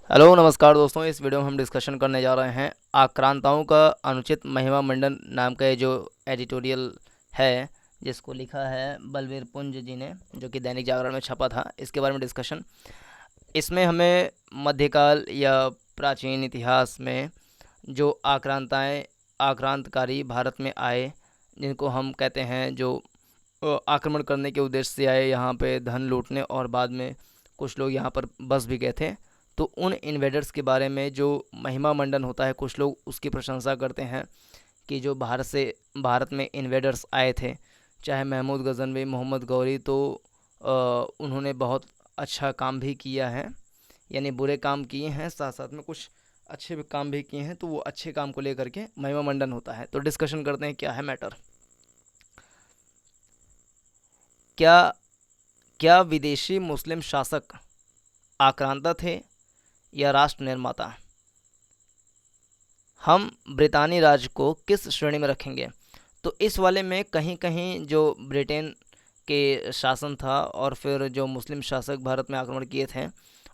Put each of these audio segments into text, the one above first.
Hello नमस्कार दोस्तों। इस वीडियो में हम डिस्कशन करने जा रहे हैं आक्रांताओं का अनुचित महिमा मंडन नाम का ये जो एडिटोरियल है, जिसको लिखा है बलवीर पुंज जी ने, जो कि दैनिक जागरण में छपा था। इसके बारे में डिस्कशन, इसमें हमें मध्यकाल या प्राचीन इतिहास में जो आक्रांतकारी भारत में आए, जिनको हम कहते हैं जो आक्रमण करने के उद्देश्य से आए, यहाँ पे धन लूटने, और बाद में कुछ लोग यहाँ पर बस भी गए थे। तो उन इन्वेडर्स के बारे में जो महिमा मंडन होता है, कुछ लोग उसकी प्रशंसा करते हैं कि जो भारत में इन्वेडर्स आए थे, चाहे महमूद गजनवी, मोहम्मद गौरी, तो उन्होंने बहुत अच्छा काम भी किया है। यानी बुरे काम किए हैं, साथ साथ में कुछ अच्छे भी काम भी किए हैं, तो वो अच्छे काम को लेकर के महिमा मंडन होता है। तो डिस्कशन करते हैं क्या है मैटर। क्या क्या विदेशी मुस्लिम शासक आक्रांता थे या राष्ट्र निर्माता? हम ब्रितानी राज को किस श्रेणी में रखेंगे? तो इस वाले में कहीं कहीं जो ब्रिटेन के शासन था और फिर जो मुस्लिम शासक भारत में आक्रमण किए थे,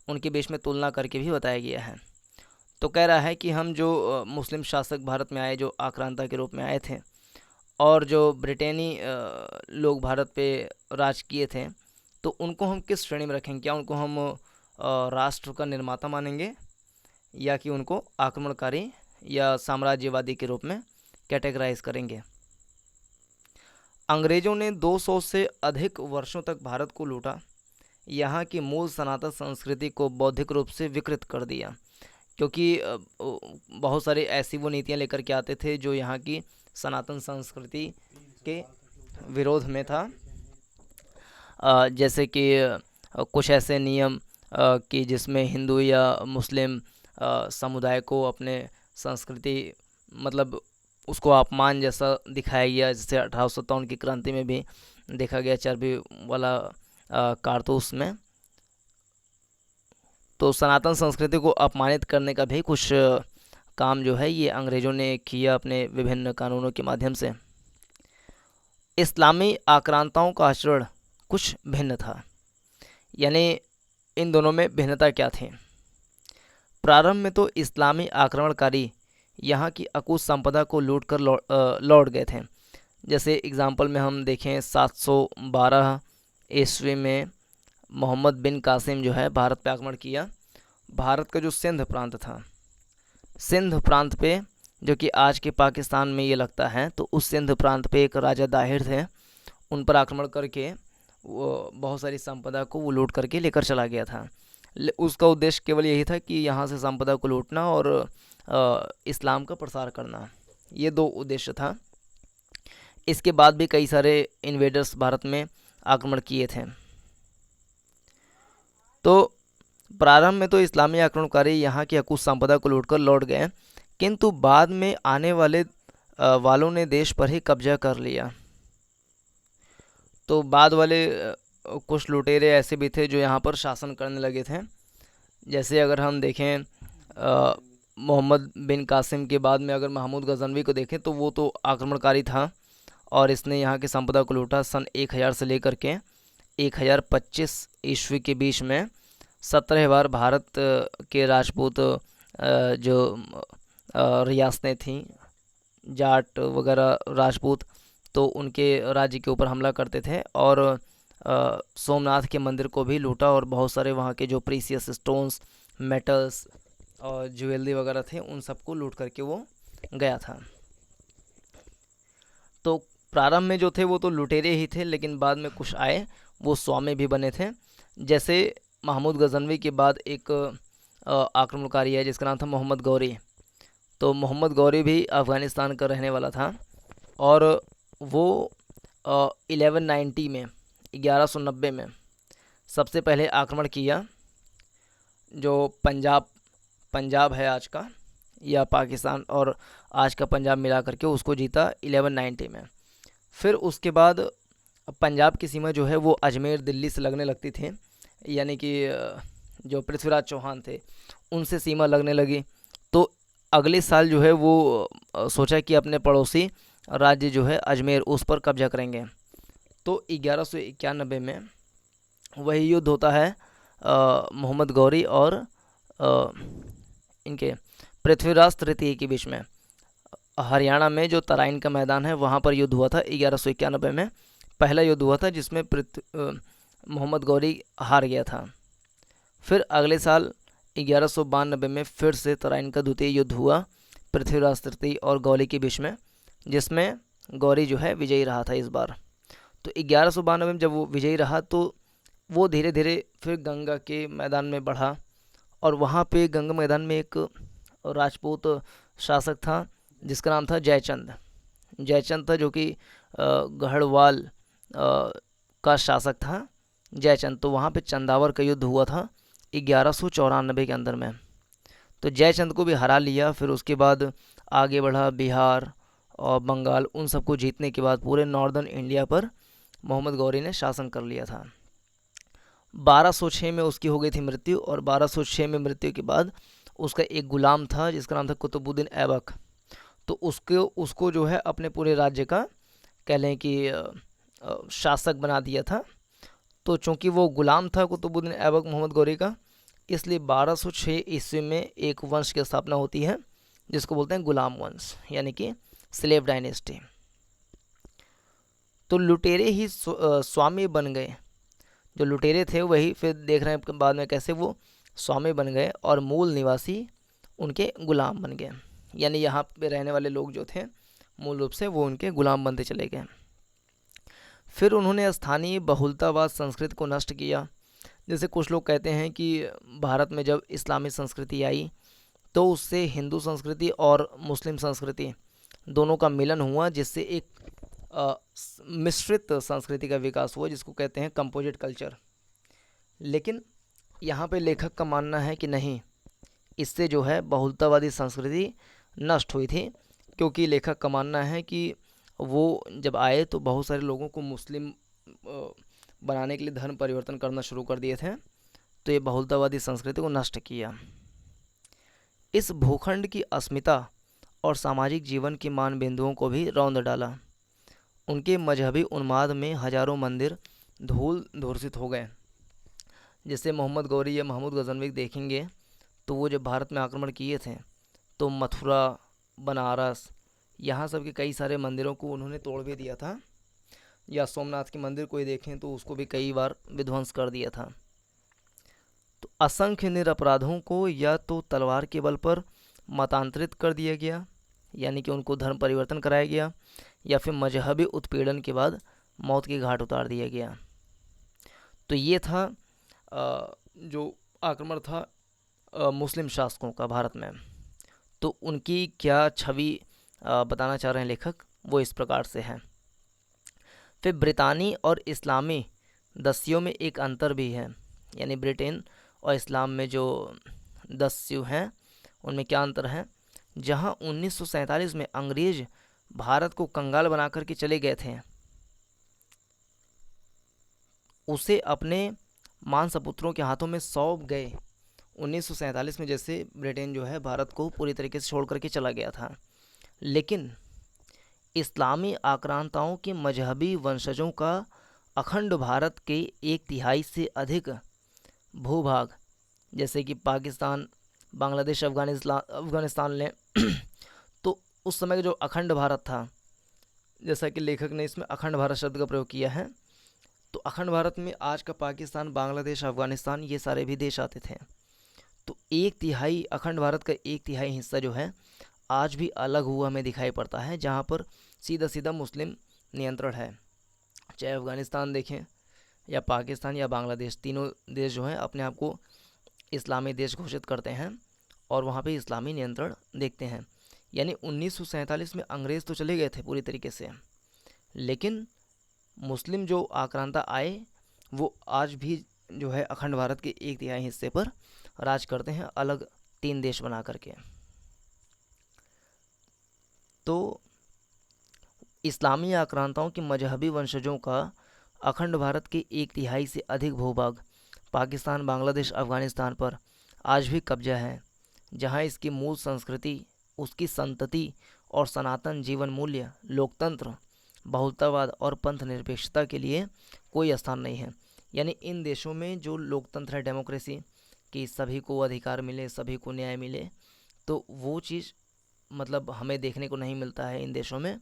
उनके बीच में तुलना करके भी बताया गया है। तो कह रहा है कि हम जो मुस्लिम शासक भारत में आए, जो आक्रांता के रूप में आए थे, और जो ब्रिटेनी लोग भारत पे राज किए थे, तो उनको हम किस श्रेणी में रखेंगे? क्या उनको हम राष्ट्र का निर्माता मानेंगे, या कि उनको आक्रमणकारी या साम्राज्यवादी के रूप में कैटेगराइज करेंगे? अंग्रेज़ों ने 200 से अधिक वर्षों तक भारत को लूटा, यहाँ की मूल सनातन संस्कृति को बौद्धिक रूप से विकृत कर दिया, क्योंकि बहुत सारी ऐसी वो नीतियाँ लेकर के आते थे जो यहाँ की सनातन संस्कृति के विरोध में था। जैसे कि कुछ ऐसे नियम कि जिसमें हिंदू या मुस्लिम समुदाय को अपने संस्कृति, मतलब उसको अपमान जैसा दिखाया गया, जैसे 1857 की क्रांति में भी देखा गया चर्बी वाला कारतूस में। तो सनातन संस्कृति को अपमानित करने का भी कुछ काम जो है ये अंग्रेज़ों ने किया अपने विभिन्न कानूनों के माध्यम से। इस्लामी आक्रांताओं का आचरण कुछ भिन्न था, यानी इन दोनों में भिन्नता क्या थी? प्रारंभ में तो इस्लामी आक्रमणकारी यहाँ की अकूत संपदा को लूट कर लौट गए थे। जैसे एग्ज़ाम्पल में हम देखें, 712 ईस्वी में मोहम्मद बिन कासिम जो है भारत पे आक्रमण किया। भारत का जो सिंध प्रांत था, सिंध प्रांत पे, जो कि आज के पाकिस्तान में ये लगता है, तो उस सिंध प्रांत पे एक राजा दाहिर थे, उन पर आक्रमण करके वो बहुत सारी संपदा को वो लूट करके लेकर चला गया था। उसका उद्देश्य केवल यही था कि यहाँ से संपदा को लूटना और इस्लाम का प्रसार करना, ये दो उद्देश्य था। इसके बाद भी कई सारे इन्वेडर्स भारत में आक्रमण किए थे। तो प्रारंभ में तो इस्लामी आक्रमणकारी यहाँ की अकुश संपदा को लूटकर लौट गए, किंतु बाद में आने वालों ने देश पर ही कब्जा कर लिया। तो बाद वाले कुछ लुटेरे ऐसे भी थे जो यहाँ पर शासन करने लगे थे। जैसे अगर हम देखें मोहम्मद बिन कासिम के बाद में अगर महमूद गजनवी को देखें, तो वो तो आक्रमणकारी था और इसने यहाँ की संपदा को लूटा। सन 1000 से लेकर के 1025 ईस्वी के बीच में 17 बार भारत के राजपूत जो रियासतें थीं, जाट वगैरह राजपूत, तो उनके राज्य के ऊपर हमला करते थे और सोमनाथ के मंदिर को भी लूटा और बहुत सारे वहाँ के जो प्रीसियस स्टोन्स, मेटल्स और ज्वेलरी वगैरह थे, उन सबको लूट करके वो गया था। तो प्रारंभ में जो थे वो तो लुटेरे ही थे, लेकिन बाद में कुछ आए वो स्वामी भी बने थे। जैसे महमूद गजनवी के बाद एक आक्रमणकारी है जिसका नाम था मोहम्मद गौरी। तो मोहम्मद गौरी भी अफ़गानिस्तान का रहने वाला था और वो 1190 में 1190 में सबसे पहले आक्रमण किया, जो पंजाब है आज का, या पाकिस्तान और आज का पंजाब मिला करके उसको जीता 1190 में। फिर उसके बाद पंजाब की सीमा जो है वो अजमेर दिल्ली से लगने लगती थी, यानी कि जो पृथ्वीराज चौहान थे उनसे सीमा लगने लगी। तो अगले साल जो है वो सोचा कि अपने पड़ोसी राज्य जो है अजमेर, उस पर कब्जा करेंगे। तो 1191 में वही युद्ध होता है मोहम्मद गौरी और इनके पृथ्वीराज तृतीय के बीच में हरियाणा में जो तराइन का मैदान है वहाँ पर युद्ध हुआ था 1191 में। पहला युद्ध हुआ था जिसमें मोहम्मद गौरी हार गया था। फिर अगले साल 1192 में फिर से तराइन का द्वितीय युद्ध हुआ पृथ्वीराज तृतीय और गौरी के बीच में, जिसमें गौरी जो है विजयी रहा था इस बार। तो 1192 में जब वो विजयी रहा तो वो धीरे धीरे फिर गंगा के मैदान में बढ़ा, और वहाँ पे गंगा मैदान में एक राजपूत शासक था जिसका नाम था जयचंद। जयचंद था जो कि गढ़वाल का शासक था जयचंद। तो वहाँ पे चंदावर का युद्ध हुआ था 1194 के अंदर में। तो जयचंद को भी हरा लिया। फिर उसके बाद आगे बढ़ा, बिहार और बंगाल उन सबको जीतने के बाद पूरे नॉर्दर्न इंडिया पर मोहम्मद गौरी ने शासन कर लिया था। 1206 में उसकी हो गई थी मृत्यु, और 1206 में मृत्यु के बाद उसका एक गुलाम था जिसका नाम था कुतुबुद्दीन ऐबक। तो उसको जो है अपने पूरे राज्य का कह लें कि शासक बना दिया था। तो चूंकि वो गुलाम था कुतुबुद्दीन ऐबक मोहम्मद गौरी का, इसलिए 1206 ईस्वी में एक वंश की स्थापना होती है जिसको बोलते हैं गुलाम वंश, यानी कि स्लेव डायनेस्टी। तो लुटेरे ही स्वामी बन गए। जो लुटेरे थे वही फिर देख रहे हैं बाद में कैसे वो स्वामी बन गए और मूल निवासी उनके गुलाम बन गए। यानी यहाँ पे रहने वाले लोग जो थे मूल रूप से वो उनके गुलाम बनते चले गए। फिर उन्होंने स्थानीय बहुलतावाद संस्कृति को नष्ट किया। जैसे कुछ लोग कहते हैं कि भारत में जब इस्लामी संस्कृति आई तो उससे हिंदू संस्कृति और मुस्लिम संस्कृति दोनों का मिलन हुआ, जिससे एक मिश्रित संस्कृति का विकास हुआ जिसको कहते हैं कंपोजिट कल्चर। लेकिन यहाँ पे लेखक का मानना है कि नहीं, इससे जो है बहुलतावादी संस्कृति नष्ट हुई थी, क्योंकि लेखक का मानना है कि वो जब आए तो बहुत सारे लोगों को मुस्लिम बनाने के लिए धर्म परिवर्तन करना शुरू कर दिए थे, तो ये बहुलतावादी संस्कृति को नष्ट किया। इस भूखंड की अस्मिता और सामाजिक जीवन के मान बिंदुओं को भी रौंद डाला। उनके मजहबी उन्माद में हजारों मंदिर धूल धूर्षित हो गए। जैसे मोहम्मद गौरी या महमूद गजनवी देखेंगे तो वो जब भारत में आक्रमण किए थे तो मथुरा, बनारस, यहाँ सब के कई सारे मंदिरों को उन्होंने तोड़ भी दिया था, या सोमनाथ के मंदिर को ही देखें तो उसको भी कई बार विध्वंस कर दिया था। तो असंख्य निरपराधों को या तो तलवार के बल पर मतांतरित कर दिया गया, यानी कि उनको धर्म परिवर्तन कराया गया, या फिर मजहबी उत्पीड़न के बाद मौत के घाट उतार दिया गया। तो ये था जो आक्रमण था मुस्लिम शासकों का भारत में। तो उनकी क्या छवि बताना चाह रहे हैं लेखक, वो इस प्रकार से है। फिर ब्रितानी और इस्लामी दस्युओं में एक अंतर भी है, यानी ब्रिटेन और इस्लाम में जो दस्यु हैं उनमें क्या अंतर है। जहां 1947 में अंग्रेज भारत को कंगाल बना करके चले गए थे, उसे अपने मांसपुत्रों के हाथों में सौंप गए। 1947 में जैसे ब्रिटेन जो है भारत को पूरी तरीके से छोड़ करके चला गया था, लेकिन इस्लामी आक्रांताओं के मजहबी वंशजों का अखंड भारत के 1/3 से अधिक भूभाग, जैसे कि पाकिस्तान, बांग्लादेश, अफगानिस्तान लें तो उस समय का जो अखंड भारत था, जैसा कि लेखक ने इसमें अखंड भारत शब्द का प्रयोग किया है, तो अखंड भारत में आज का पाकिस्तान, बांग्लादेश, अफगानिस्तान ये सारे भी देश आते थे। तो 1/3 अखंड भारत का 1/3 हिस्सा जो है आज भी अलग हुआ हमें दिखाई पड़ता है, जहाँ पर सीधा सीधा मुस्लिम नियंत्रण है। चाहे अफगानिस्तान देखें या पाकिस्तान या बांग्लादेश, तीनों देश जो हैं अपने आप को इस्लामी देश घोषित करते हैं और वहाँ पे इस्लामी नियंत्रण देखते हैं। यानी 1947 में अंग्रेज़ तो चले गए थे पूरी तरीके से, लेकिन मुस्लिम जो आक्रांता आए वो आज भी जो है अखंड भारत के 1/3 हिस्से पर राज करते हैं, अलग 3 देश बना करके। तो इस्लामी आक्रांताओं के मजहबी वंशजों का अखंड भारत के 1/3 से अधिक भूभाग पाकिस्तान, बांग्लादेश, अफगानिस्तान पर आज भी कब्जा है, जहां इसकी मूल संस्कृति, उसकी संतति और सनातन जीवन मूल्य, लोकतंत्र, बहुलतावाद और पंथ निरपेक्षता के लिए कोई स्थान नहीं है। यानी इन देशों में जो लोकतंत्र है, डेमोक्रेसी, कि सभी को अधिकार मिले, सभी को न्याय मिले, तो वो चीज़ मतलब हमें देखने को नहीं मिलता है इन देशों में।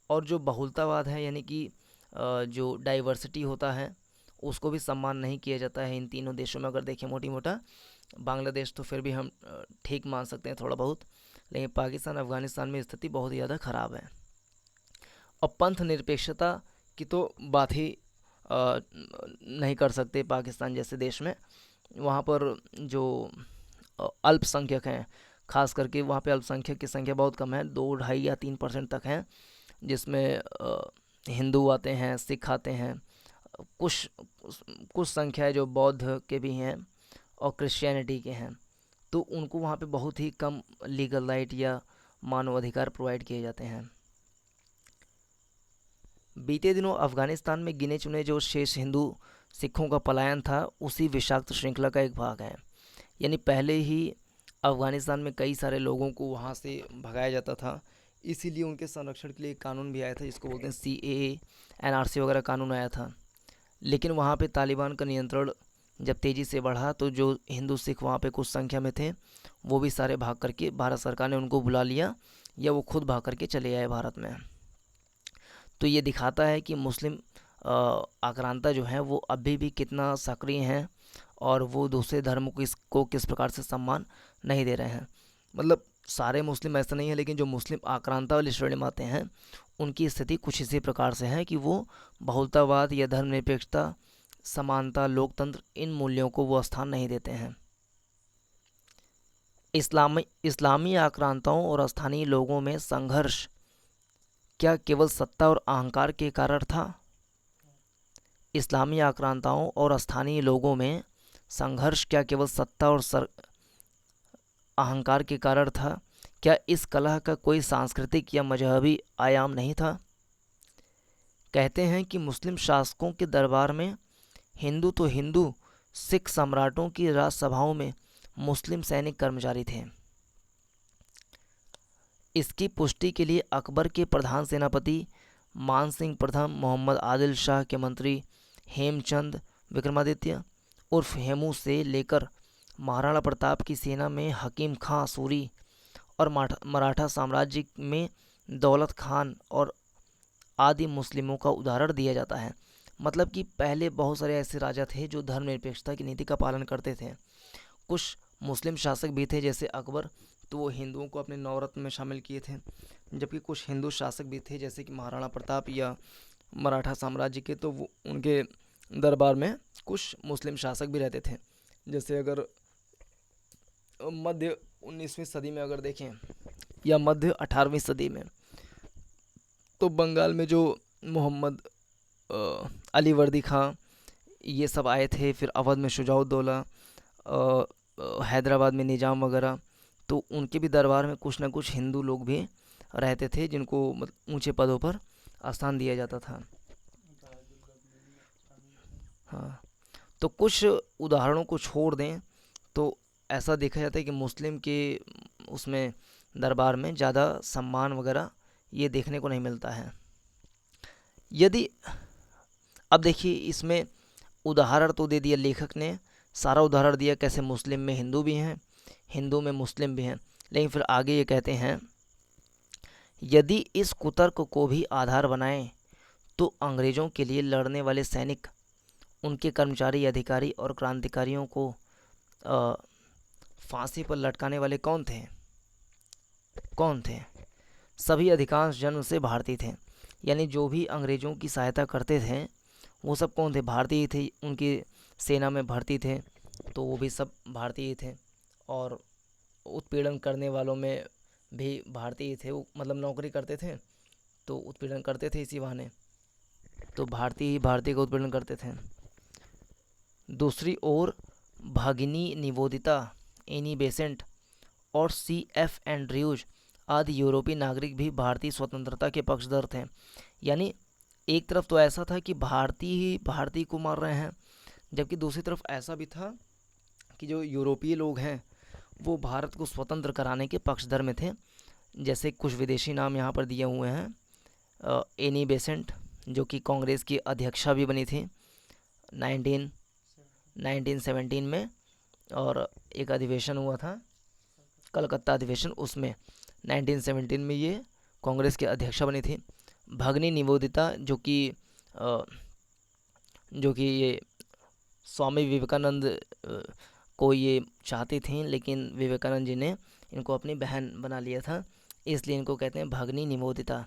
और जो बहुलतावाद है, यानी कि जो डाइवर्सिटी होता है, उसको भी सम्मान नहीं किया जाता है इन तीनों देशों में। अगर देखें मोटी मोटा, बांग्लादेश तो फिर भी हम ठीक मान सकते हैं थोड़ा बहुत, लेकिन पाकिस्तान अफ़गानिस्तान में स्थिति बहुत ज़्यादा ख़राब है। और पंथ निरपेक्षता की तो बात ही नहीं कर सकते पाकिस्तान जैसे देश में। वहाँ पर जो अल्पसंख्यक हैं, खास करके वहाँ पे अल्पसंख्यक की संख्या बहुत कम है, 2, 2.5 या 3% तक हैं, जिसमें हिंदू आते हैं, सिख आते हैं, कुछ कुछ संख्या है जो बौद्ध के भी हैं और क्रिश्चियनिटी के हैं। तो उनको वहाँ पे बहुत ही कम लीगल राइट या मानव अधिकार प्रोवाइड किए जाते हैं। बीते दिनों अफ़गानिस्तान में गिने चुने जो शेष हिंदू सिखों का पलायन था, उसी विषाक्त श्रृंखला का एक भाग है। यानी पहले ही अफ़गानिस्तान में कई सारे लोगों को वहाँ से भगाया जाता था, इसीलिए उनके संरक्षण के लिए एक कानून भी आया था जिसको बोलते हैं CAA, NRC वगैरह कानून आया था। लेकिन वहाँ पे तालिबान का नियंत्रण जब तेज़ी से बढ़ा, तो जो हिंदू सिख वहाँ पे कुछ संख्या में थे, वो भी सारे भाग करके, भारत सरकार ने उनको बुला लिया या वो खुद भाग करके चले आए भारत में। तो ये दिखाता है कि मुस्लिम आक्रांता जो हैं वो अभी भी कितना सक्रिय हैं और वो दूसरे धर्म को किस प्रकार से सम्मान नहीं दे रहे हैं। मतलब सारे मुस्लिम ऐसा नहीं है, लेकिन जो मुस्लिम आक्रांता वाली श्रेणी में आते हैं, उनकी स्थिति कुछ इसी प्रकार से है कि वो बहुलतावाद या धर्मनिरपेक्षता, समानता, लोकतंत्र, इन मूल्यों को वो स्थान नहीं देते हैं। इस्लामी आक्रांताओं और स्थानीय लोगों में संघर्ष क्या केवल सत्ता और अहंकार के कारण था? इस्लामी आक्रांताओं और स्थानीय लोगों में संघर्ष क्या केवल सत्ता और अहंकार के कारण था? क्या इस कलह का कोई सांस्कृतिक या मजहबी आयाम नहीं था? कहते हैं कि मुस्लिम शासकों के दरबार में हिंदू तो हिंदू, सिख सम्राटों की राजसभाओं में मुस्लिम सैनिक कर्मचारी थे। इसकी पुष्टि के लिए अकबर के प्रधान सेनापति मान सिंह प्रथम, मोहम्मद आदिल शाह के मंत्री हेमचंद विक्रमादित्य उर्फ हेमू से लेकर महाराणा प्रताप की सेना में हकीम खां सूरी और मराठा साम्राज्य में दौलत खान और आदि मुस्लिमों का उदाहरण दिया जाता है। मतलब कि पहले बहुत सारे ऐसे राजा थे जो धर्मनिरपेक्षता की नीति का पालन करते थे। कुछ मुस्लिम शासक भी थे जैसे अकबर, तो वो हिंदुओं को अपने नवरत्न में शामिल किए थे, जबकि कुछ हिंदू शासक भी थे जैसे कि महाराणा प्रताप या मराठा साम्राज्य के, तो वो उनके दरबार में कुछ मुस्लिम शासक भी रहते थे। जैसे अगर मध्य 19वीं सदी में अगर देखें या मध्य 18वीं सदी में, तो बंगाल में जो मोहम्मद अली वर्दी खां ये सब आए थे, फिर अवध में शुजाउद्दौला, हैदराबाद में निज़ाम वगैरह, तो उनके भी दरबार में कुछ ना कुछ हिंदू लोग भी रहते थे जिनको ऊंचे पदों पर स्थान दिया जाता था। हाँ, तो कुछ उदाहरणों को छोड़ दें तो ऐसा देखा जाता है कि मुस्लिम के उसमें दरबार में ज़्यादा सम्मान वगैरह ये देखने को नहीं मिलता है। यदि अब देखिए, इसमें उदाहरण तो दे दिया लेखक ने, सारा उदाहरण दिया कैसे मुस्लिम में हिंदू भी हैं, हिंदू में मुस्लिम भी हैं, लेकिन फिर आगे ये कहते हैं, यदि इस कुतर्क को भी आधार बनाएं तो अंग्रेज़ों के लिए लड़ने वाले सैनिक, उनके कर्मचारी, अधिकारी और क्रांतिकारियों को फांसी पर लटकाने वाले कौन थे? कौन थे? सभी अधिकांश जन्म से भारतीय थे। यानी जो भी अंग्रेज़ों की सहायता करते थे वो सब कौन थे? भारतीय थे। उनकी सेना में भर्ती थे तो वो भी सब भारतीय थे, और उत्पीड़न करने वालों में भी भारतीय थे। वो मतलब नौकरी करते थे तो उत्पीड़न करते थे इसी बहाने, तो भारतीय ही भारतीय का उत्पीड़न करते थे। दूसरी ओर भगिनी निवेदिता, एनी बेसेंट और CF एंड्रयूज आदि यूरोपीय नागरिक भी भारतीय स्वतंत्रता के पक्षधर थे। यानी एक तरफ तो ऐसा था कि भारतीय ही भारतीय को मार रहे हैं, जबकि दूसरी तरफ ऐसा भी था कि जो यूरोपीय लोग हैं वो भारत को स्वतंत्र कराने के पक्षधर में थे। जैसे कुछ विदेशी नाम यहाँ पर दिए हुए हैं। एनी बेसेंट जो कि कांग्रेस की अध्यक्षा भी बनी थी 1917 में, और एक अधिवेशन हुआ था कलकत्ता अधिवेशन, उसमें 1917 में ये कांग्रेस के अध्यक्षा बनी थी। भगनी निवेदिता जो कि ये स्वामी विवेकानंद को ये चाहती थी, लेकिन विवेकानंद जी ने इनको अपनी बहन बना लिया था, इसलिए इनको कहते हैं भगनी निवेदिता।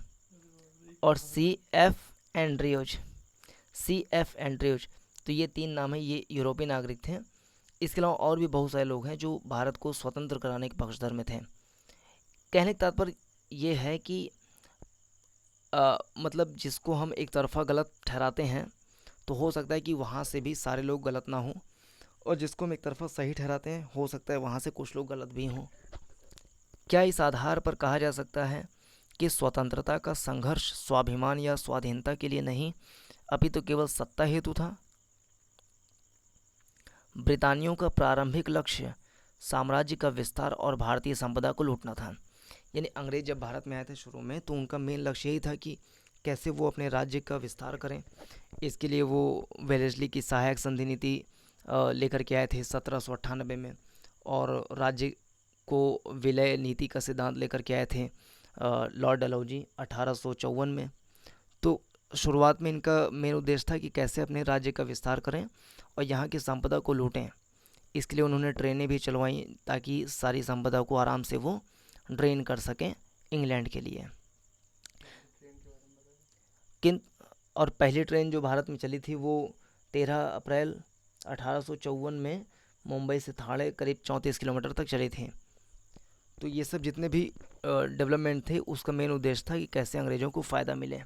और सी एफ एंड्रयूज, तो ये 3 नाम है, ये यूरोपीय नागरिक थे। इसके अलावा और भी बहुत सारे लोग हैं जो भारत को स्वतंत्र कराने के पक्षधर में थे। कहने का तात्पर्य ये है कि मतलब जिसको हम एक तरफा गलत ठहराते हैं तो हो सकता है कि वहाँ से भी सारे लोग गलत ना हों, और जिसको हम एक तरफा सही ठहराते हैं हो सकता है वहाँ से कुछ लोग गलत भी हों। क्या इस आधार पर कहा जा सकता है कि स्वतंत्रता का संघर्ष स्वाभिमान या स्वाधीनता के लिए नहीं, अपितु केवल सत्ता हेतु था? ब्रितानियों का प्रारंभिक लक्ष्य साम्राज्य का विस्तार और भारतीय संपदा को लूटना था। यानी अंग्रेज जब भारत में आए थे शुरू में, तो उनका मेन लक्ष्य यही था कि कैसे वो अपने राज्य का विस्तार करें। इसके लिए वो वेलेस्ली की सहायक संधि नीति लेकर के आए थे 1798 में, और राज्य को विलय नीति का सिद्धांत लेकर के आए थे लॉर्ड डलहौजी 1854 में। तो शुरुआत में इनका मेन उद्देश्य था कि कैसे अपने राज्य का विस्तार करें और यहाँ की संपदा को लूटें। इसके लिए उन्होंने ट्रेनें भी चलवाई ताकि सारी संपदा को आराम से वो ड्रेन कर सकें इंग्लैंड के लिए। किन और पहली ट्रेन जो भारत में चली थी वो 13 अप्रैल 1854 में मुंबई से थाने करीब 34 किलोमीटर तक चली थी। तो ये सब जितने भी डेवलपमेंट थे उसका मेन उद्देश्य था कि कैसे अंग्रेज़ों को फ़ायदा मिले।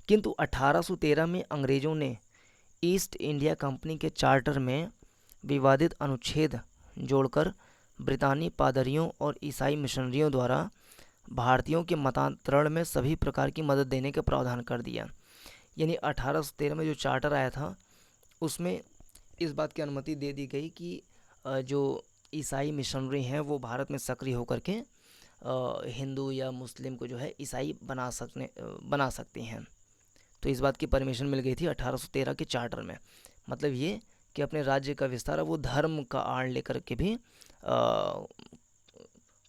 किंतु 1813 में अंग्रेज़ों ने ईस्ट इंडिया कंपनी के चार्टर में विवादित अनुच्छेद जोड़कर ब्रितानी पादरियों और ईसाई मिशनरियों द्वारा भारतीयों के मतांतरण में सभी प्रकार की मदद देने का प्रावधान कर दिया। यानी 1813 में जो चार्टर आया था उसमें इस बात की अनुमति दे दी गई कि जो ईसाई मिशनरी हैं वो भारत में सक्रिय होकर के हिंदू या मुस्लिम को जो है ईसाई बना सकती हैं। तो इस बात की परमिशन मिल गई थी 1813 के चार्टर में। मतलब ये कि अपने राज्य का विस्तार वो धर्म का आड़ लेकर के भी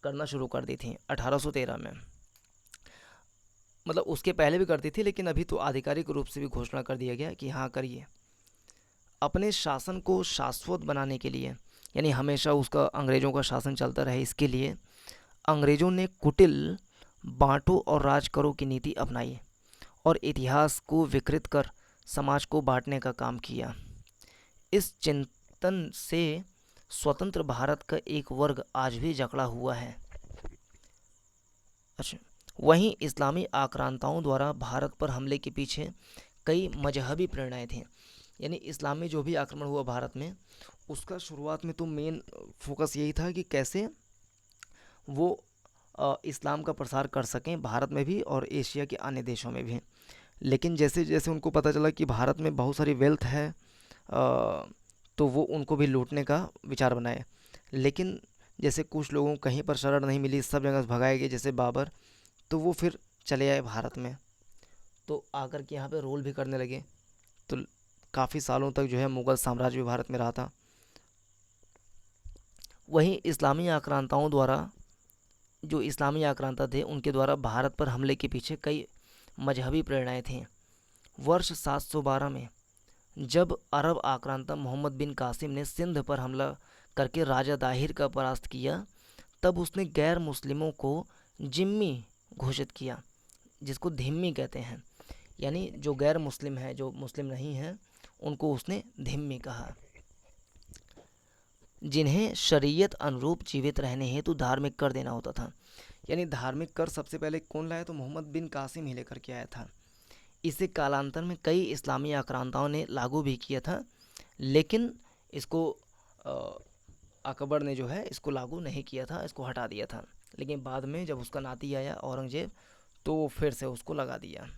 करना शुरू कर दी थी 1813 में। मतलब उसके पहले भी करती थी, लेकिन अभी तो आधिकारिक रूप से भी घोषणा कर दिया गया कि हाँ करिए। अपने शासन को शाश्वत बनाने के लिए, यानी हमेशा उसका अंग्रेज़ों का शासन चलता रहे, इसके लिए अंग्रेज़ों ने कुटिल, बांटो और राज करो की नीति अपनाई और इतिहास को विकृत कर समाज को बांटने का काम किया। इस चिंतन से स्वतंत्र भारत का एक वर्ग आज भी जकड़ा हुआ है। अच्छा, वहीं इस्लामी आक्रांताओं द्वारा भारत पर हमले के पीछे कई मजहबी प्रेरणाएं थीं। यानी इस्लामी जो भी आक्रमण हुआ भारत में, उसका शुरुआत में तो मेन फोकस यही था कि कैसे वो इस्लाम का प्रसार कर सकें भारत में भी और एशिया के अन्य देशों में भी। लेकिन जैसे जैसे उनको पता चला कि भारत में बहुत सारी वेल्थ है, तो वो उनको भी लूटने का विचार बनाए। लेकिन जैसे कुछ लोगों को कहीं पर शरण नहीं मिली, सब जगह से भगाए गए, जैसे बाबर, तो वो फिर चले आए भारत में, तो आकर के यहाँ पे रूल भी करने लगे। तो काफ़ी सालों तक जो है मुग़ल साम्राज्य भी भारत में रहा था। वहीं इस्लामी आक्रांता थे, उनके द्वारा भारत पर हमले के पीछे कई मजहबी प्रेरणाएं थीं। वर्ष 712 में जब अरब आक्रांता मोहम्मद बिन कासिम ने सिंध पर हमला करके राजा दाहिर का परास्त किया, तब उसने गैर मुस्लिमों को जिम्मी घोषित किया, जिसको धिम्मी कहते हैं। यानी जो गैर मुस्लिम है, जो मुस्लिम नहीं हैं, उनको उसने धिम्मी कहा, जिन्हें शरीयत अनुरूप जीवित रहने हेतु धार्मिक कर देना होता था। यानी धार्मिक कर सबसे पहले कौन लाया? तो मोहम्मद बिन कासिम ही लेकर के आया था। इसे कालांतर में कई इस्लामी आक्रांताओं ने लागू भी किया था, लेकिन इसको अकबर ने जो है इसको लागू नहीं किया था, इसको हटा दिया था। लेकिन बाद में जब उसका नाती आया औरंगजेब, तो वो फिर से उसको लगा दिया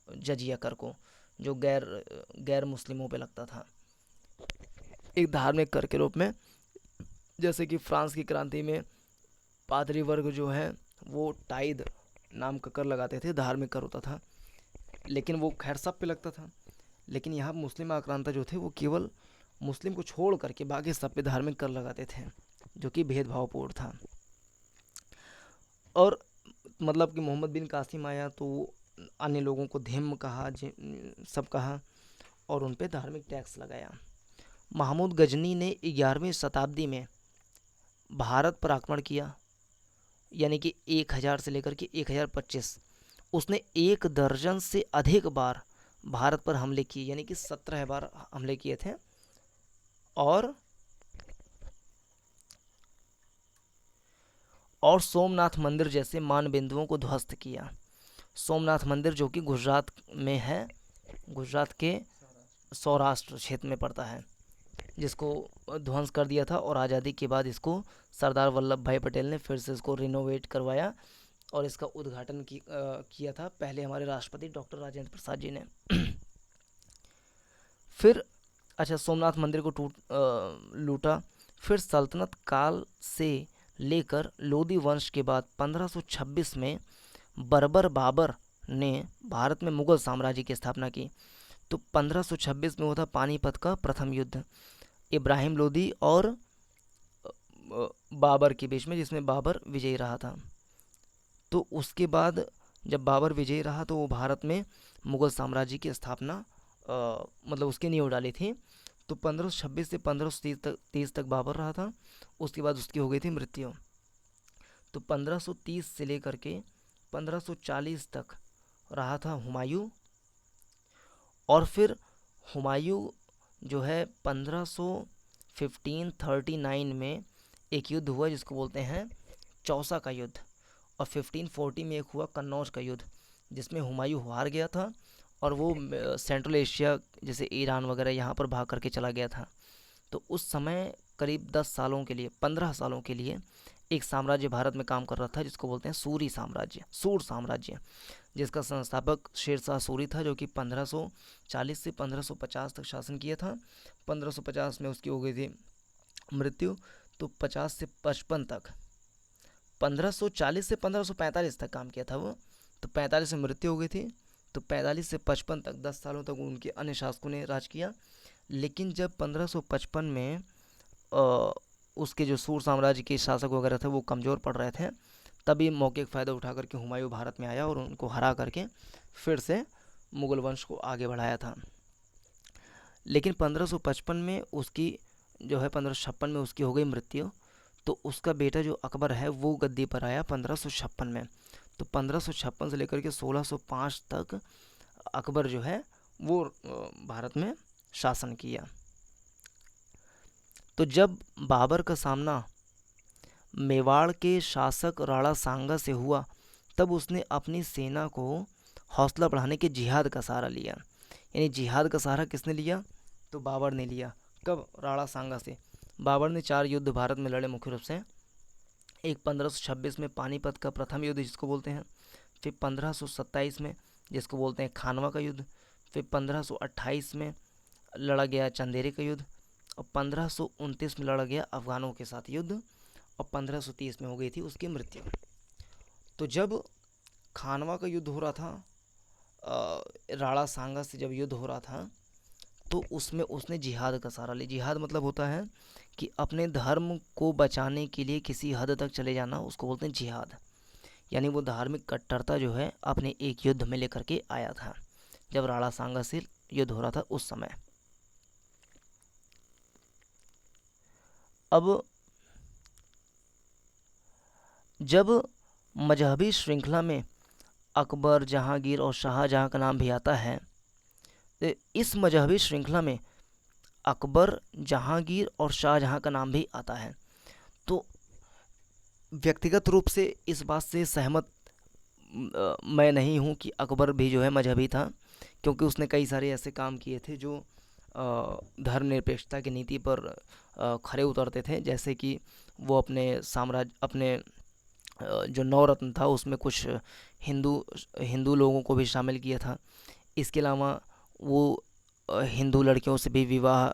जजिया कर को, जो गैर मुस्लिमों पे लगता था, एक धार्मिक कर के रूप में। जैसे कि फ्रांस की क्रांति में पादरी वर्ग जो है वो टाइद नाम का कर लगाते थे, धार्मिक कर होता था, लेकिन वो खैर सब पे लगता था। लेकिन यहाँ मुस्लिम आक्रांता जो थे वो केवल मुस्लिम को छोड़ करके बाकी सब पे धार्मिक कर लगाते थे, जो कि भेदभावपूर्ण था। और मतलब कि मोहम्मद बिन कासिम आया तो अन्य लोगों को धिम्म कहा, सब कहा, और उन पे धार्मिक टैक्स लगाया। महमूद गजनी ने 11वीं शताब्दी में भारत पर आक्रमण किया, यानी कि 1000 से लेकर के 1025, उसने 1 दर्जन से अधिक बार भारत पर हमले किए, यानी कि 17 बार हमले किए थे। और सोमनाथ मंदिर जैसे मानबिंदुओं को ध्वस्त किया। सोमनाथ मंदिर जो कि गुजरात में है, गुजरात के सौराष्ट्र क्षेत्र में पड़ता है, जिसको ध्वंस कर दिया था। और आज़ादी के बाद इसको सरदार वल्लभ भाई पटेल ने फिर से इसको रिनोवेट करवाया और इसका उद्घाटन किया था पहले हमारे राष्ट्रपति डॉक्टर राजेंद्र प्रसाद जी ने। फिर अच्छा, सोमनाथ मंदिर को लूटा। फिर सल्तनत काल से लेकर लोदी वंश के बाद 1526 में बर्बर बाबर ने भारत में मुगल साम्राज्य की स्थापना की। तो 1526 में हुआ था पानीपत का प्रथम युद्ध, इब्राहिम लोदी और बाबर के बीच में, जिसमें बाबर विजयी रहा था। तो उसके बाद जब बाबर विजयी रहा तो वो भारत में मुगल साम्राज्य की स्थापना मतलब उसकी नींव डाली थी। तो 1526 से 1530 तक बाबर रहा था, उसके बाद उसकी हो गई थी मृत्यु। तो 1530 से लेकर के 1540 तक रहा था हुमायूं। और फिर हुमायूं जो है 1539 में एक युद्ध हुआ जिसको बोलते हैं चौसा का युद्ध, और 1540 में एक हुआ कन्नौज का युद्ध, जिसमें हुमायूं हार गया था और वो सेंट्रल एशिया जैसे ईरान वगैरह यहाँ पर भाग करके चला गया था। तो उस समय करीब 10 सालों के लिए, 15 सालों के लिए एक साम्राज्य भारत में काम कर रहा था जिसको बोलते हैं सूरी साम्राज्य, सूर साम्राज्य, जिसका संस्थापक शेरशाह सूरी था, जो कि 1540 से 1550 तक शासन किया था। 1550 में उसकी हो गई थी मृत्यु। तो 50 से 55 तक, 1540 से 1545 तक काम किया था वो। तो 45 में मृत्यु हो गई थी। तो 45 से 55 तक 10 सालों तक उनके अन्य शासकों ने राज किया। लेकिन जब 1555 में उसके जो सूर साम्राज्य के शासक वगैरह थे वो कमज़ोर पड़ रहे थे, तभी मौके का फ़ायदा उठा करके हुमायूं भारत में आया और उनको हरा करके फिर से मुग़ल वंश को आगे बढ़ाया था। लेकिन 1555 में उसकी जो है 1556 में उसकी हो गई मृत्यु। तो उसका बेटा जो अकबर है वो गद्दी पर आया 1556 में। तो 1556 से लेकर के 1605 तक अकबर जो है वो भारत में शासन किया। तो जब बाबर का सामना मेवाड़ के शासक राणा सांगा से हुआ, तब उसने अपनी सेना को हौसला बढ़ाने के जिहाद का सहारा लिया। यानी जिहाद का सहारा किसने लिया? तो बाबर ने लिया। कब? राणा सांगा से। बाबर ने 4 युद्ध भारत में लड़े मुख्य रूप से। एक 1526 में पानीपत का प्रथम युद्ध जिसको बोलते हैं, फिर 1527 में जिसको बोलते हैं खानवा का युद्ध, फिर 1528 में लड़ा गया चंदेरी का युद्ध, और 1529 में लड़ा गया अफगानों के साथ युद्ध, और 1530 में हो गई थी उसकी मृत्यु। तो जब खानवा का युद्ध हो रहा था, राणा सांगा से जब युद्ध हो रहा था, तो उसमें उसने जिहाद का सहारा लिया। जिहाद मतलब होता है कि अपने धर्म को बचाने के लिए किसी हद तक चले जाना, उसको बोलते हैं जिहाद। यानी वो धार्मिक कट्टरता जो है अपने एक युद्ध में लेकर के आया था, जब राणा सांगा से युद्ध हो रहा था उस समय। अब जब मजहबी श्रृंखला में अकबर, जहांगीर और शाहजहां का नाम भी आता है, तो इस मजहबी श्रृंखला में अकबर, जहांगीर और शाहजहां का नाम भी आता है। तो व्यक्तिगत रूप से इस बात से सहमत मैं नहीं हूँ कि अकबर भी जो है मजहबी था, क्योंकि उसने कई सारे ऐसे काम किए थे जो धर्मनिरपेक्षता की नीति पर खरे उतरते थे। जैसे कि वो अपने जो नवरत्न था उसमें कुछ हिंदू लोगों को भी शामिल किया था। इसके अलावा वो हिंदू लड़कियों से भी विवाह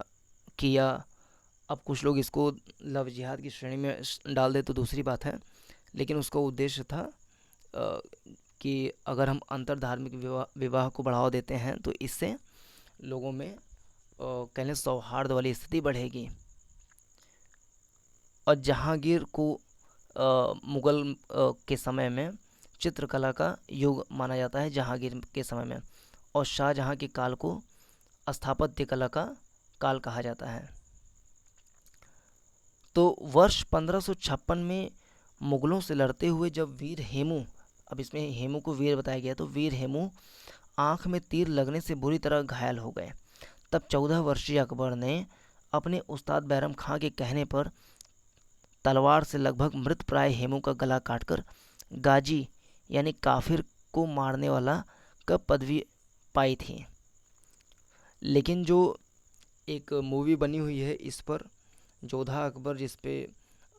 किया। अब कुछ लोग इसको लव जिहाद की श्रेणी में डाल दे तो दूसरी बात है, लेकिन उसका उद्देश्य था कि अगर हम अंतर धार्मिक विवाह को बढ़ावा देते हैं तो इससे लोगों में कह लें सौहार्द वाली स्थिति बढ़ेगी। और जहांगीर को मुग़ल के समय में चित्रकला का युग माना जाता है जहांगीर के समय में, और शाहजहां के काल को स्थापत्य कला का काल कहा जाता है। तो वर्ष 1556 में मुग़लों से लड़ते हुए जब वीर हेमू, अब इसमें हेमू को वीर बताया गया, तो वीर हेमू आँख में तीर लगने से बुरी तरह घायल हो गए। तब 14 वर्षीय अकबर ने अपने उस्ताद बैरम खां के कहने पर तलवार से लगभग मृत प्राय हेमू का गला काटकर गाजी यानी काफिर को मारने वाला का पदवी पाई थी। लेकिन जो एक मूवी बनी हुई है इस पर, जोधा अकबर, जिस पे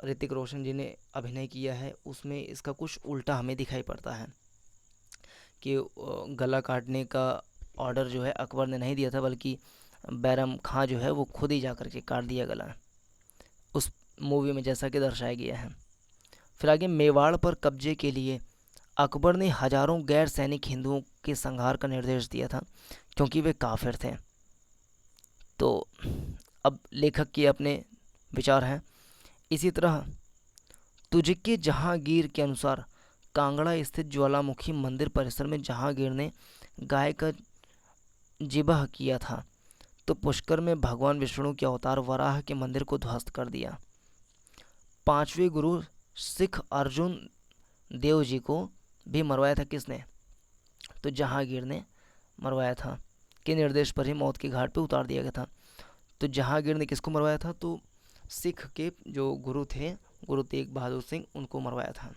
ऋतिक रोशन जी ने अभिनय किया है, उसमें इसका कुछ उल्टा हमें दिखाई पड़ता है कि गला काटने का ऑर्डर जो है अकबर ने नहीं दिया था, बल्कि बैरम खां जो है वो खुद ही जाकर के काट दिया गला, उस मूवी में जैसा कि दर्शाया गया है। फिर आगे, मेवाड़ पर कब्जे के लिए अकबर ने हजारों गैर सैनिक हिंदुओं के संहार का निर्देश दिया था क्योंकि वे काफिर थे। तो अब लेखक के अपने विचार हैं। इसी तरह तुझके जहांगीर के अनुसार कांगड़ा स्थित ज्वालामुखी मंदिर परिसर में जहांगीर ने गाय का जिबह किया था, तो पुष्कर में भगवान विष्णु के अवतार वराह के मंदिर को ध्वस्त कर दिया। पांचवें गुरु सिख अर्जुन देव जी को भी मरवाया था किसने? तो जहांगीर ने मरवाया था, के निर्देश पर ही मौत के घाट पे उतार दिया गया था। तो जहांगीर ने किसको मरवाया था? तो सिख के जो गुरु थे, गुरु तेग बहादुर सिंह, उनको मरवाया था।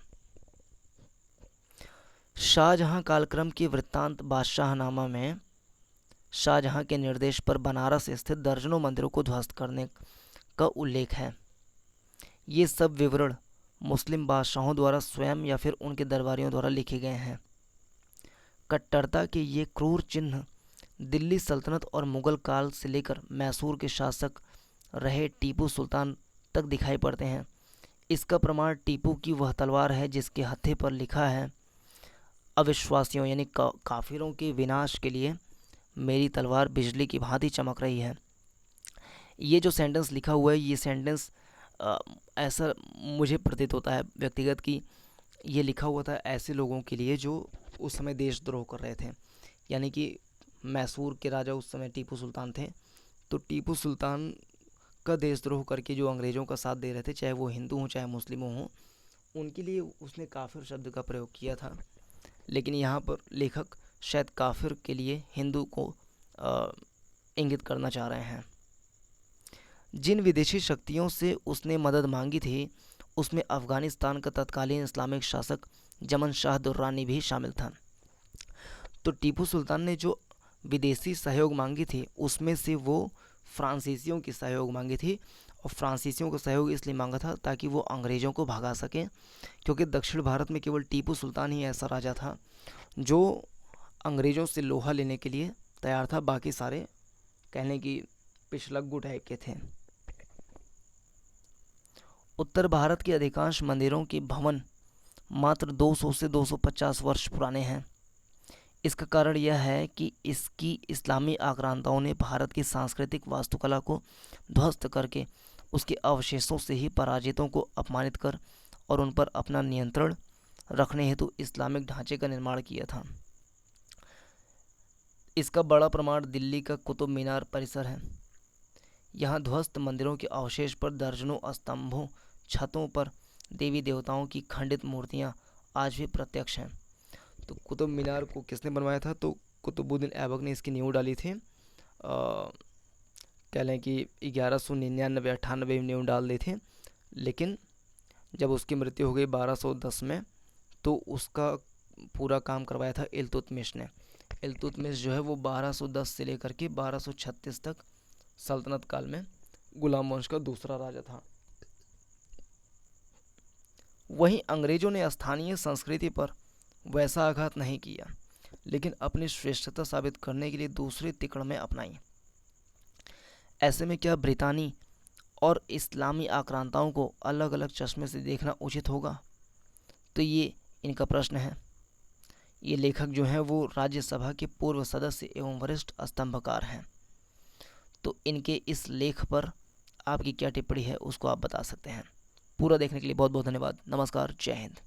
शाहजहां कालक्रम के वृत्तांत बादशाहनामा में शाहजहां के निर्देश पर बनारस स्थित दर्जनों मंदिरों को ध्वस्त करने का उल्लेख है। ये सब विवरण मुस्लिम बादशाहों द्वारा स्वयं या फिर उनके दरबारियों द्वारा लिखे गए हैं। कट्टरता के ये क्रूर चिन्ह दिल्ली सल्तनत और मुगल काल से लेकर मैसूर के शासक रहे टीपू सुल्तान तक दिखाई पड़ते हैं। इसका प्रमाण टीपू की वह तलवार है जिसके हत्थे पर लिखा है, अविश्वासियों यानी काफिरों के विनाश के लिए मेरी तलवार बिजली की भांति चमक रही है। ये जो सेंटेंस लिखा हुआ है, ये सेंटेंस ऐसा मुझे प्रतीत होता है व्यक्तिगत कि ये लिखा हुआ था ऐसे लोगों के लिए जो उस समय देशद्रोह कर रहे थे। यानी कि मैसूर के राजा उस समय टीपू सुल्तान थे, तो टीपू सुल्तान का देशद्रोह करके जो अंग्रेज़ों का साथ दे रहे थे, चाहे वो हिंदू हों चाहे मुस्लिमों हों, उनके लिए उसने काफिर शब्द का प्रयोग किया था। लेकिन यहाँ पर लेखक शायद काफिर के लिए हिंदू को इंगित करना चाह रहे हैं। जिन विदेशी शक्तियों से उसने मदद मांगी थी उसमें अफ़गानिस्तान का तत्कालीन इस्लामिक शासक जमन शाह दुर्रानी भी शामिल था। तो टीपू सुल्तान ने जो विदेशी सहयोग मांगी थी उसमें से वो फ्रांसीसियों की सहयोग मांगी थी, और फ्रांसीसियों का सहयोग इसलिए मांगा था ताकि वो अंग्रेज़ों को भगा सकें, क्योंकि दक्षिण भारत में केवल टीपू सुल्तान ही ऐसा राजा था जो अंग्रेज़ों से लोहा लेने के लिए तैयार था, बाकी सारे कहने की पिछलग्गू टाइप के थे। उत्तर भारत के अधिकांश मंदिरों के भवन मात्र 200 से 250 वर्ष पुराने हैं। इसका कारण यह है कि इसकी इस्लामी आक्रांताओं ने भारत की सांस्कृतिक वास्तुकला को ध्वस्त करके उसके अवशेषों से ही पराजितों को अपमानित कर और उन पर अपना नियंत्रण रखने हेतु इस्लामिक ढांचे का निर्माण किया था। इसका बड़ा प्रमाण दिल्ली का कुतुब मीनार परिसर है। यहाँ ध्वस्त मंदिरों के अवशेष पर दर्जनों स्तंभों, छतों पर देवी देवताओं की खंडित मूर्तियाँ आज भी प्रत्यक्ष हैं। तो कुतुब मीनार को किसने बनवाया था? तो कुतुबुद्दीन ऐबक ने इसकी नींव डाली थी। कह लें कि 1199-98 में नींव डाल दी थी, लेकिन जब उसकी मृत्यु हो गई 1210 में, तो उसका पूरा काम करवाया था इल्तुतमिश ने। इल्तुतमिश जो है वो 1210 से लेकर के 1236 तक सल्तनत काल में गुलाम वंश का दूसरा राजा था। वहीं अंग्रेजों ने स्थानीय संस्कृति पर वैसा आघात नहीं किया, लेकिन अपनी श्रेष्ठता साबित करने के लिए दूसरी तिकड़ में अपनाई। ऐसे में क्या ब्रितानी और इस्लामी आक्रांताओं को अलग अलग चश्मे से देखना उचित होगा? तो ये इनका प्रश्न है। ये लेखक जो हैं वो राज्यसभा के पूर्व सदस्य एवं वरिष्ठ स्तंभकार हैं। तो इनके इस लेख पर आपकी क्या टिप्पणी है उसको आप बता सकते हैं। पूरा देखने के लिए बहुत बहुत धन्यवाद। नमस्कार, जय हिंद।